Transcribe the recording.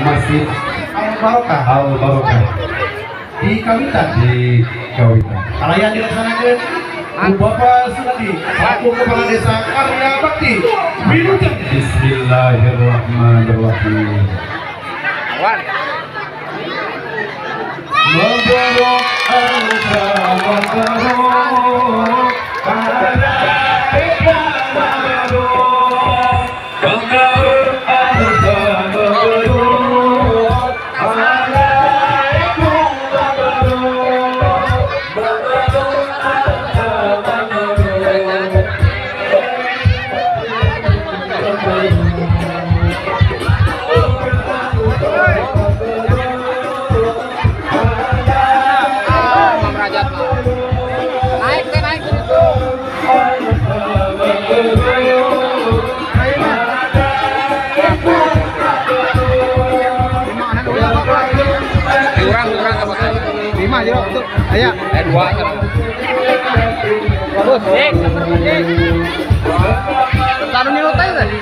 Masjid Barokah Al Barokah di Kawitan. di Kawitan. Alayan dilaksanakan Bu Bapak Sunadi, selaku Kepala Desa Karya Bakti Wilujeng. Bismillahirrahmanirrahim. Mabruk anta wa mabruk ala kita mabruk. Mabruk anta mabruk alaikum mabruk. Mabruk anta mabruk. Naik deh, naik. Kurang apa? 5 aja tuh. Ayo. 2 kan. Bagus. Taruh nilai tadi.